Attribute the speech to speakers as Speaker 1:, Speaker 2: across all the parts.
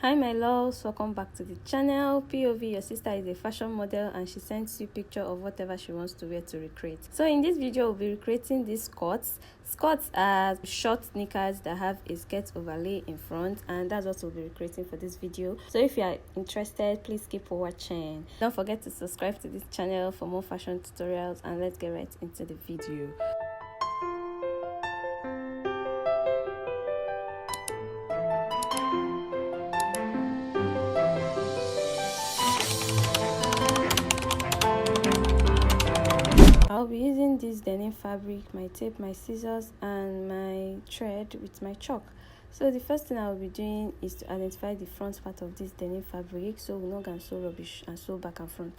Speaker 1: Hi my loves, welcome back to the channel. POV, your sister is a fashion model and she sends you picture of whatever she wants to wear to recreate. So in this video we'll be recreating these skirts. Skirts are short sneakers that have a skirt overlay in front, and that's what we'll be recreating for this video. So if you are interested, please keep watching. Don't forget to subscribe to this channel for more fashion tutorials, and let's get right into the video. I'll be using this denim fabric, my tape, my scissors and my thread with my chalk. So the first thing I'll be doing is to identify the front part of this denim fabric so we're not going to sew rubbish and sew back and front.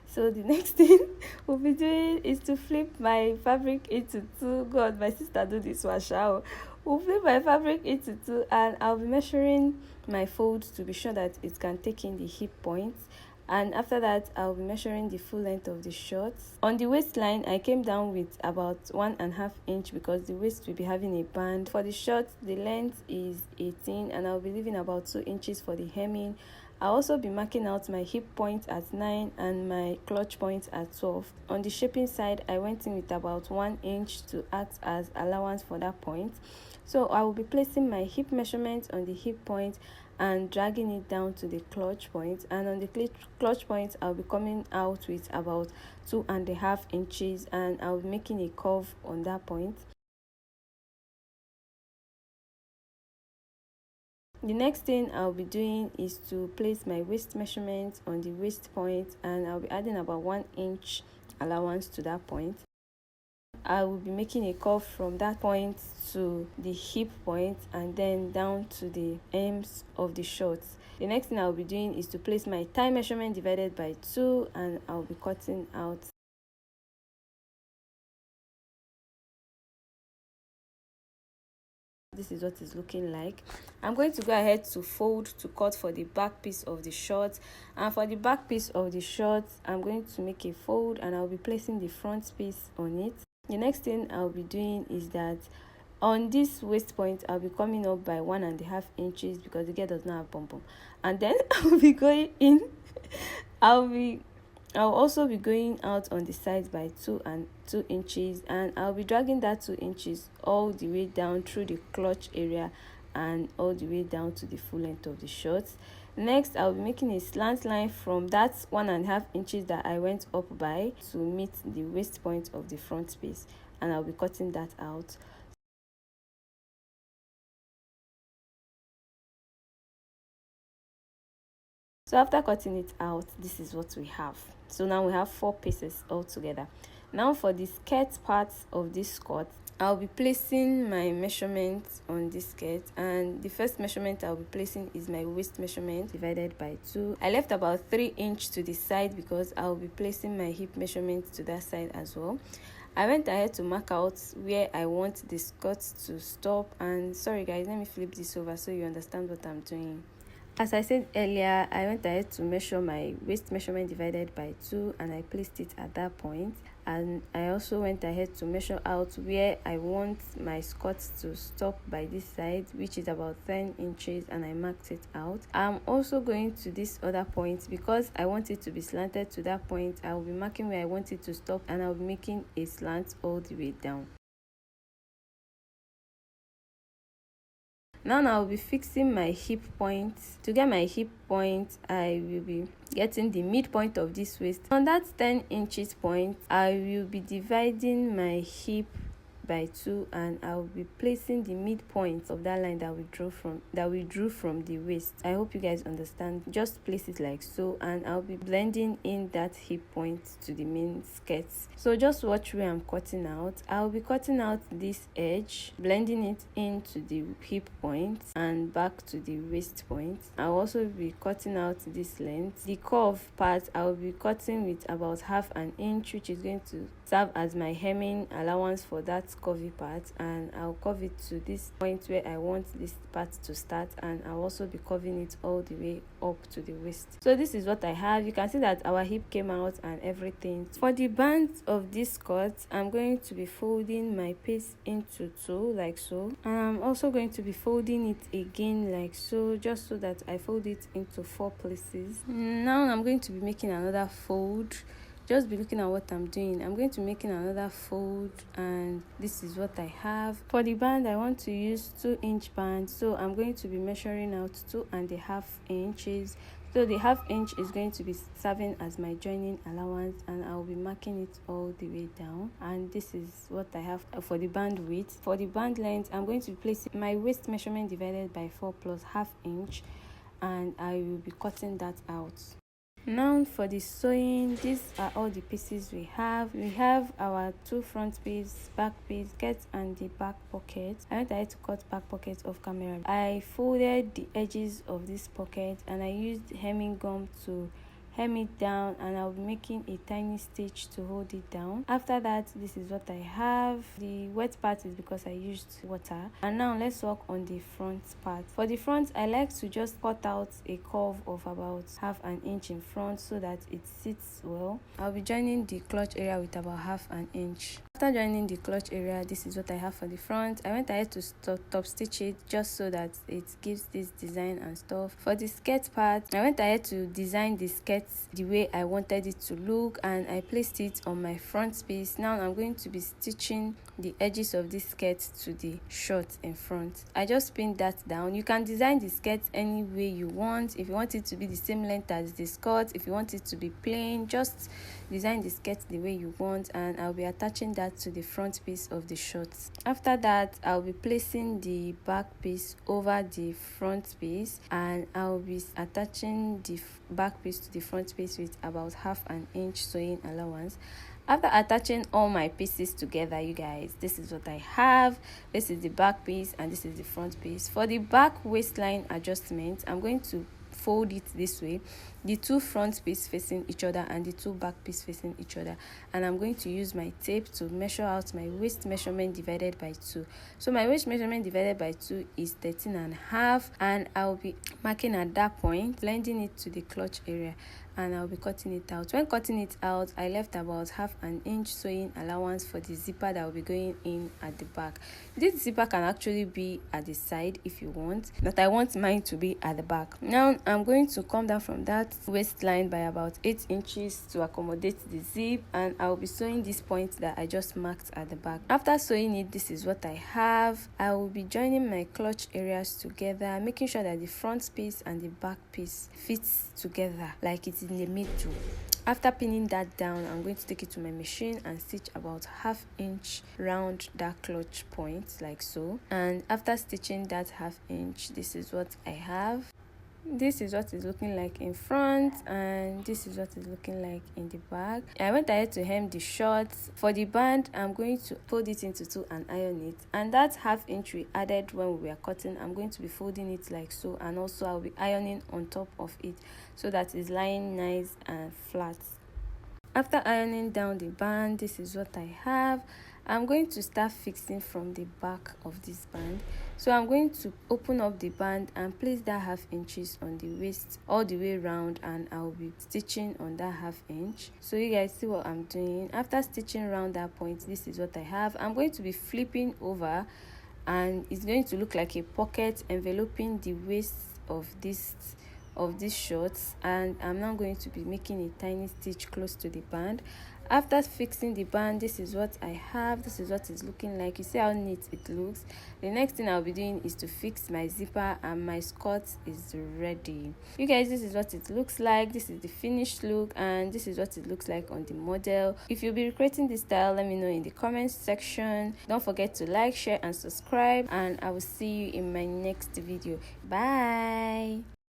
Speaker 1: So the next thing we'll be doing is to flip my fabric into two. God, my sister do this one, shall we'll flip my fabric into two, and I'll be measuring my folds to be sure that it can take in the hip points. And after that I'll be measuring the full length of the shorts. On the waistline I came down with about 1.5 inch because the waist will be having a band. For the shorts the length is 18 and I'll be leaving about 2 inches for the hemming. I'll also be marking out my hip point at 9 and my clutch point at 12. On the shaping side I went in with about 1 inch to act as allowance for that point. So I will be placing my hip measurement on the hip point and dragging it down to the clutch point, and on the clutch point I'll be coming out with about 2.5 inches and I'll be making a curve on that point. The next thing I'll be doing is to place my waist measurement on the waist point, and I'll be adding about 1 inch allowance to that point. I will be making a curve from that point to the hip point and then down to the ends of the shorts. The next thing I'll be doing is to place my thigh measurement divided by 2 and I'll be cutting out. This is what it's looking like. I'm going to go ahead to fold to cut for the back piece of the shorts, and for the back piece of the shorts I'm going to make a fold and I'll be placing the front piece on it. The next thing I'll be doing is that on this waist point I'll be coming up by 1.5 inches because the girl does not have pom pom, and then I'll be going in I'll also be going out on the sides by 2 inches, and I'll be dragging that 2 inches all the way down through the clutch area and all the way down to the full length of the shorts. Next I'll be making a slant line from that 1.5 inches that I went up by to meet the waist point of the front piece, and I'll be cutting that out. So after cutting it out, this is what we have. So now we have 4 pieces all together. Now for the skirt part of this skirt, I'll be placing my measurement on this skirt, and the first measurement I'll be placing is my waist measurement divided by 2. I left about 3 inches to the side because I'll be placing my hip measurement to that side as well. I went ahead to mark out where I want the skirt to stop, and sorry guys, let me flip this over so you understand what I'm doing. As I said earlier, I went ahead to measure my waist measurement divided by 2 and I placed it at that point. And I also went ahead to measure out where I want my skirt to stop by this side, which is about 10 inches, and I marked it out. I'm also going to this other point because I want it to be slanted to that point. I will be marking where I want it to stop and I'll be making a slant all the way down. Now I'll be fixing my hip point. To get my hip point, I will be getting the midpoint of this waist. On that 10 inches point, I will be dividing my hip by 2 and I'll be placing the midpoint of that line that we drew from the waist. I hope you guys understand. Just place it like so, and I'll be blending in that hip point to the main skirt. So just watch where I'm cutting out. I'll be cutting out this edge, blending it into the hip point and back to the waist point. I'll also be cutting out this length. The curve part I'll be cutting with about 1/2 inch, which is going to serve as my hemming allowance for that curvy part, and I'll curve it to this point where I want this part to start, and I'll also be curving it all the way up to the waist. So this is what I have. You can see that our hip came out and everything. For the band of this skirt, I'm going to be folding my piece into two like so, and I'm also going to be folding it again like so, just so that I fold it into 4 places. Now I'm going to be making another fold. Just be looking at what I'm doing. I'm going to be making another fold, and this is what I have. For the band, I want to use 2-inch band, so I'm going to be measuring out 2.5 inches. So the 1/2 inch is going to be serving as my joining allowance, and I'll be marking it all the way down. And this is what I have for the band width. For the band length, I'm going to be placing my waist measurement divided by 4 plus 1/2 inch, and I will be cutting that out. Now for the sewing, these are all the pieces we have. We have our 2 front piece, back piece, skirt, and the back pocket. I went ahead to cut back pocket off camera. I folded the edges of this pocket, and I used hemming gum to hem it down, and I'll be making a tiny stitch to hold it down. After that, this is what I have. The wet part is because I used water. And now let's work on the front part. For the front, I like to just cut out a curve of about 1/2 inch in front so that it sits well. I'll be joining the clutch area with about 1/2 inch. After joining the clutch area, this is what I have for the front. I went ahead to top stitch it just so that it gives this design and stuff. For the skirt part, I went ahead to design the skirt the way I wanted it to look, and I placed it on my front piece. Now I'm going to be stitching the edges of this skirt to the short in front. I just pinned that down. You can design the skirt any way you want. If you want it to be the same length as the skirt, if you want it to be plain, just design the skirt the way you want, and I'll be attaching that to the front piece of the shorts. After that, I'll be placing the back piece over the front piece, and I'll be attaching the back piece to the front piece with about 1/2 inch sewing allowance. After attaching all my pieces together, you guys, this is what I have. This is the back piece, and this is the front piece. For the back waistline adjustment, I'm going to fold it this way, the 2 front piece facing each other and the 2 back piece facing each other, and I'm going to use my tape to measure out my waist measurement divided by 2. So my waist measurement divided by 2 is 13.5, and I'll be marking at that point, blending it to the clutch area, and I'll be cutting it out. When cutting it out, I left about 1/2 inch sewing allowance for the zipper that will be going in at the back. This zipper can actually be at the side if you want, but I want mine to be at the back. Now I'm going to come down from that waistline by about 8 inches to accommodate the zip, and I'll be sewing this point that I just marked at the back. After sewing it, this is what I have. I will be joining my clutch areas together, making sure that the front piece and the back piece fits together like it's in the middle. After pinning that down, I'm going to take it to my machine and stitch about 1/2 inch round that clutch point like so. And after stitching that 1/2 inch, this is what I have. This is what it's looking like in front, and this is what it's looking like in the back. I went ahead to hem the shorts. For the band, I'm going to fold it into 2 and iron it, and that 1/2 inch we added when we were cutting, I'm going to be folding it like so, and also I'll be ironing on top of it so that it's lying nice and flat. After ironing down the band, this is what I have. I'm going to start fixing from the back of this band. So I'm going to open up the band and place that 1/2 inches on the waist all the way around, and I'll be stitching on that 1/2 inch. So you guys see what I'm doing. After stitching around that point, this is what I have. I'm going to be flipping over, and it's going to look like a pocket enveloping the waist of this shorts, and I'm now going to be making a tiny stitch close to the band. After fixing the band, this is what I have. This is what it's looking like. You see how neat it looks. The next thing I'll be doing is to fix my zipper, and my skirt is ready. You guys, this is what it looks like. This is the finished look, and this is what it looks like on the model. If you'll be recreating this style, let me know in the comments section. Don't forget to like, share, and subscribe, and I will see you in my next video. Bye.